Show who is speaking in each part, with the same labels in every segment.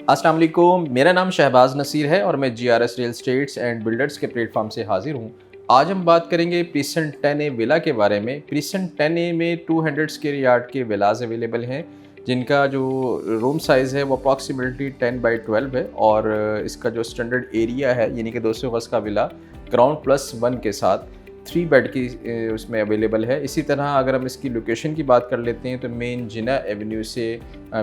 Speaker 1: अस्सलाम वालेकुम, मेरा नाम शहबाज नसीर है और मैं GRS real estates and builders के प्लेटफॉर्म से हाजिर हूँ। आज हम बात करेंगे प्रिसन 10A विला के बारे में। प्रिसन 10A में 200 स्क्वायर यार्ड के विलाज अवेलेबल हैं, जिनका जो रूम साइज़ है वो अप्रॉक्सीमेटली 10x12 है और इसका जो स्टैंडर्ड एरिया है यानी कि 200 गज़ का विला ग्राउंड प्लस 1 के साथ 3 बेड की उसमें अवेलेबल है। इसी तरह अगर हम इसकी लोकेशन की बात कर लेते हैं तो मेन जिना एवेन्यू से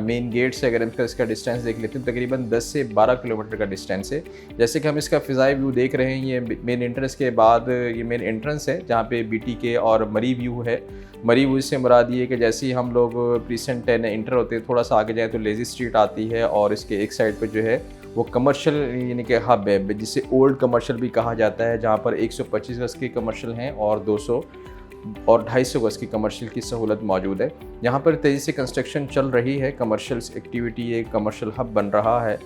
Speaker 1: मेन गेट से अगर इसका डिस्टेंस देख लेते हैं तकरीबन 10 से 12 किलोमीटर का डिस्टेंस है। जैसे कि हम इसका फ़िज़ाई व्यू देख रहे हैं, ये मेन एंट्रेंस के बाद ये मेन एंट्रेंस है जहाँ पे BTK और मरी व्यू है। मरी व्यू से मुराद ये है कि जैसे ही हम लोग प्रिसन 10 इंटर होते हैं, थोड़ा सा आगे जाएँ तो लेज़ी स्ट्रीट आती है और इसके एक साइड पर जो है वो कमर्शियल यानी कि हब है, जिसे ओल्ड कमर्शियल भी कहा जाता है, जहाँ पर 125 गज़ के कमर्शियल हैं और 200 और 250 गज़ की कमर्शियल की सहूलत मौजूद है। यहाँ पर तेज़ी से कंस्ट्रक्शन चल रही है, कमर्शियल एक्टिविटी एक कमर्शियल हब बन रहा है।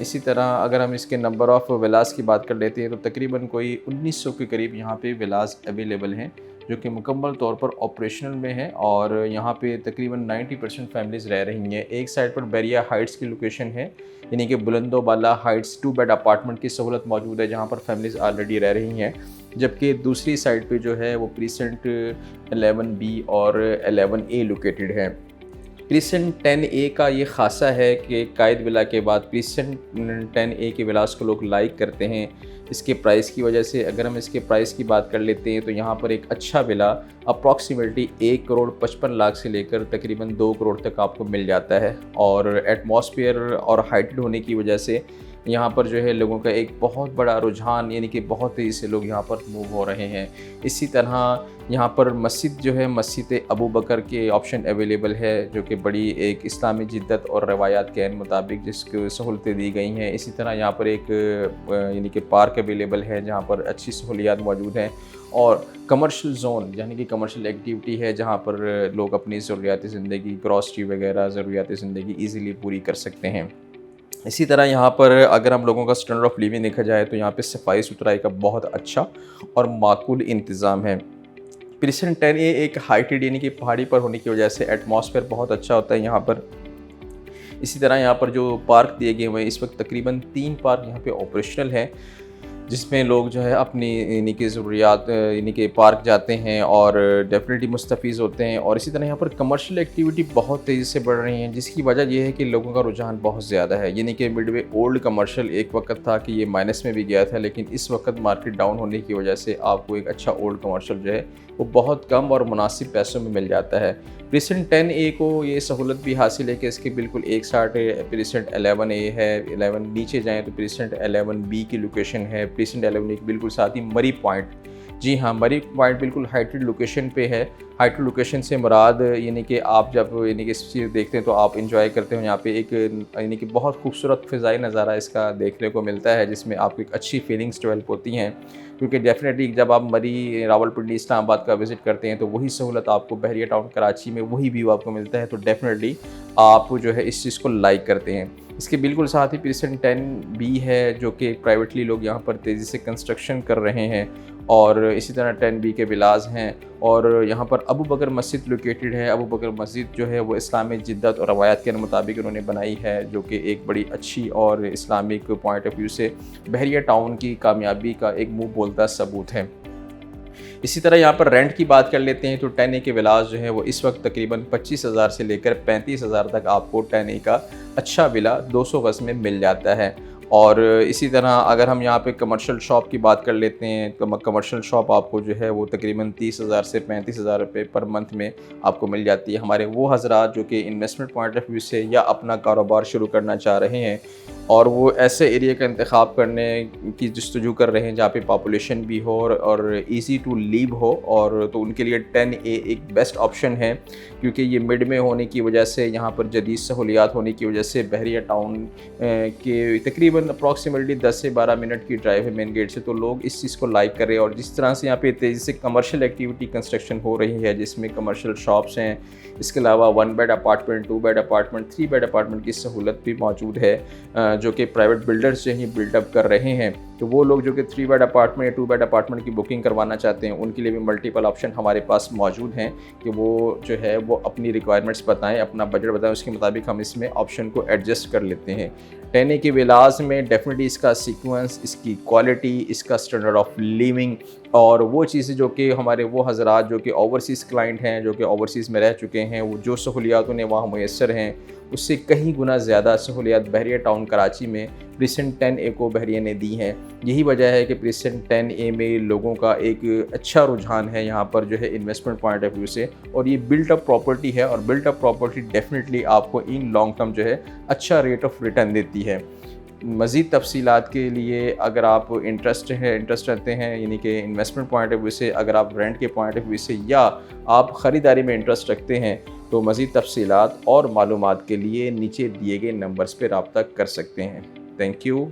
Speaker 1: इसी तरह अगर हम इसके नंबर ऑफ़ विलास की बात कर लेते हैं तो तकरीबन कोई 1900 के करीब यहाँ पे विलास अवेलेबल हैं, जो कि मुकम्मल तौर पर ऑपरेशनल में है और यहाँ पे तकरीबन 90% फैमिलीज़ रह रही हैं। एक साइड पर बैरिया हाइट्स की लोकेशन है, यानी कि बुलंदो बाला हाइट्स 2 बेड अपार्टमेंट की सहूलत मौजूद है, जहाँ पर फैमिलीज़ ऑलरेडी रह रही हैं। जबकि दूसरी साइड पे जो है वो प्रीसेंट 11B और 11A लोकेटेड है। प्रीसेंट 10A का ये ख़ासा है कि कायद विला के बाद प्रीसेंट 10A के विलास को लोग लाइक करते हैं इसके प्राइस की वजह से। अगर हम इसके प्राइस की बात कर लेते हैं तो यहाँ पर एक अच्छा विला अप्रॉक्सीमेटली 1,55,00,000 से लेकर तकरीबन 2 करोड़ तक आपको मिल जाता है और एटमॉस्फेयर और हाइटेड होने की वजह से यहाँ पर जो है लोगों का एक बहुत बड़ा रुझान, यानी कि बहुत तेज़ी से लोग यहाँ पर मूव हो रहे हैं। इसी तरह यहाँ पर मस्जिद जो है, मस्जिद अबू बकर के ऑप्शन अवेलेबल है, जो कि बड़ी एक इस्लामी जिद्दत और रवायात के मुताबिक जिसको सहूलतें दी गई हैं। इसी तरह यहाँ पर एक यानी कि पार्क अवेलेबल है जहाँ पर अच्छी सहूलियात मौजूद हैं और कमर्शियल जोन यानी कि कमर्शियल एक्टिविटी है जहाँ पर लोग अपनी ज़रूरियात ज़िंदगी, ग्रॉसरी वगैरह ज़रूरियात ज़िंदगी ईज़िली पूरी कर सकते हैं। इसी तरह यहाँ पर अगर हम लोगों का स्टैंडर्ड ऑफ लिविंग देखा जाए तो यहाँ पे सफाई सुथराई का बहुत अच्छा और माकूल इंतज़ाम है। प्रिसन 10A एक हाइटेड यानी कि पहाड़ी पर होने की वजह से एटमॉस्फेयर बहुत अच्छा होता है यहाँ पर। इसी तरह यहाँ पर जो पार्क दिए गए हुए हैं, इस वक्त तकरीबन 3 पार्क यहाँ पे ऑपरेशनल हैं, जिसमें लोग जो है अपनी यानी कि ज़रूरियात यानी कि पार्क जाते हैं और डेफिनेटली मुस्तफ़ीज़ होते हैं। और इसी तरह यहाँ पर कमर्शियल एक्टिविटी बहुत तेज़ी से बढ़ रही हैं, जिसकी वजह यह है कि लोगों का रुझान बहुत ज़्यादा है। यानी कि मिडवे ओल्ड कमर्शियल एक वक्त था कि ये माइनस में भी गया था, लेकिन इस वक्त मार्केट डाउन होने की वजह से आपको एक अच्छा ओल्ड कमर्शियल जो है वो बहुत कम और मुनासिब पैसों में मिल जाता है। प्रिसन 10A को ये सहूलत भी हासिल है कि इसके बिल्कुल एक साइड प्रिसन 11A है, 11 नीचे जाएँ तो प्रिसन 11B की लोकेशन है। प्रिसन 11A के बिल्कुल साथ ही मरी पॉइंट, जी हाँ, मरी पॉइंट बिल्कुल हाइटेड लोकेशन पे है। हाइटेड लोकेशन से मुराद यानी कि आप जब यानी कि इस चीज़ देखते हैं तो आप इंजॉय करते हो। यहाँ पे एक यानी कि बहुत खूबसूरत फ़िज़ाई नज़ारा इसका देखने को मिलता है, जिसमें आपको एक अच्छी फीलिंग्स डेवलप होती हैं, क्योंकि डेफिनेटली जब आप मरी, रावलपिंडी, इस्लामाबाद का विज़िट करते हैं तो वही सहूलत आपको बहरिया टाउन कराची में वही व्यू आपको मिलता है, तो डेफिनेटली आप जो है इस चीज़ को लाइक करते हैं। इसके बिल्कुल साथ ही प्रिसन 10B है, जो कि प्राइवेटली लोग यहाँ पर तेज़ी से कंस्ट्रक्शन कर रहे हैं और इसी तरह 10B के विलाज हैं और यहाँ पर अबू बकर मस्जिद लोकेटेड है। अबू बकर मस्जिद जो है वो इस्लामी जिद्दत और रवायात के मुताबिक उन्होंने बनाई है, जो कि एक बड़ी अच्छी और इस्लामिक पॉइंट ऑफ व्यू से बहरिया टाउन की कामयाबी का एक मुँह बोलता सबूत है। इसी तरह यहाँ पर रेंट की बात कर लेते हैं तो 10A के विलास जो है वो इस वक्त तकरीबन 25,000 से लेकर 35,000 तक आपको 10A का अच्छा विला 200 गज़ में मिल जाता है। और इसी तरह अगर हम यहाँ पे कमर्शियल शॉप की बात कर लेते हैं तो कमर्शियल शॉप आपको जो है वो तकरीबन 30,000 से 35,000 रुपये पर मंथ में आपको मिल जाती है। हमारे वो हज़रात जो कि इन्वेस्टमेंट पॉइंट ऑफ व्यू से या अपना कारोबार शुरू करना चाह रहे हैं और वो ऐसे एरिया का इंतखाब करने की जस्तजू कर रहे हैं जहाँ पे पॉपुलेशन भी हो और इजी टू लीव हो, और तो उनके लिए 10A एक बेस्ट ऑप्शन है, क्योंकि ये मिड में होने की वजह से, यहाँ पर जदीद सहूलियात होने की वजह से बहरिया टाउन के तकरीबन अप्रॉक्सीमेटली 10 से 12 मिनट की ड्राइव है मेन गेट से, तो लोग इस चीज़ को लाइक कर रहे हैं। और जिस तरह से यहाँ पे तेज़ी से कमर्शियल एक्टिविटी कंस्ट्रक्शन हो रही है, जिसमें कमर्शियल शॉप्स हैं, इसके अलावा 1 bed apartment, 2 bed apartment, 3 bed apartment की सहूलत भी मौजूद है, जो कि प्राइवेट बिल्डर्स जो हैं बिल्डअप कर रहे हैं। तो वो लोग जो कि 3 बेड अपार्टमेंट या 2 बेड अपार्टमेंट की बुकिंग करवाना चाहते हैं, उनके लिए भी मल्टीपल ऑप्शन हमारे पास मौजूद हैं कि वो जो है वो अपनी रिक्वायरमेंट्स बताएं, अपना बजट बताएं, उसके मुताबिक हम इसमें ऑप्शन को एडजस्ट कर लेते हैं। 10A के विलास में डेफिनेटली इसका सीक्वेंस, इसकी क्वालिटी, इसका स्टैंडर्ड ऑफ लिविंग और वो चीज़ें जो कि हमारे वो हज़रात जो कि ओवरसीज़ क्लाइंट हैं, जो कि ओवरसीज़ में रह चुके हैं, वो जो सहूलियात उन्हें वहाँ मुयस्सर हैं, उससे कहीं गुना ज़्यादा सहूलियात बहरिया टाउन कराची में प्रिसेंट 10A को बहरिया ने दी हैं। यही वजह है कि प्रिसेंट 10A में लोगों का एक अच्छा रुझान है यहाँ पर जो है इन्वेस्टमेंट पॉइंट ऑफ व्यू से, और ये बिल्ट अप प्रॉपर्टी है और बिल्ट अप प्रॉपर्टी डेफिनेटली आपको इन लॉन्ग टर्म जो है अच्छा रेट ऑफ रिटर्न देती है। मज़ीद तफ़सीलात के लिए अगर आप इंटरेस्ट रखते हैं, यानी कि इन्वेस्टमेंट पॉइंट ऑफ व्यू से, अगर आप रेंट के पॉइंट ऑफ व्यू से, या आप ख़रीदारी में इंटरेस्ट रखते हैं, तो मज़ीद तफ़सीलात और मालूमात के लिए नीचे दिए गए नंबर्स पर रब्ता कर सकते हैं। Thank you.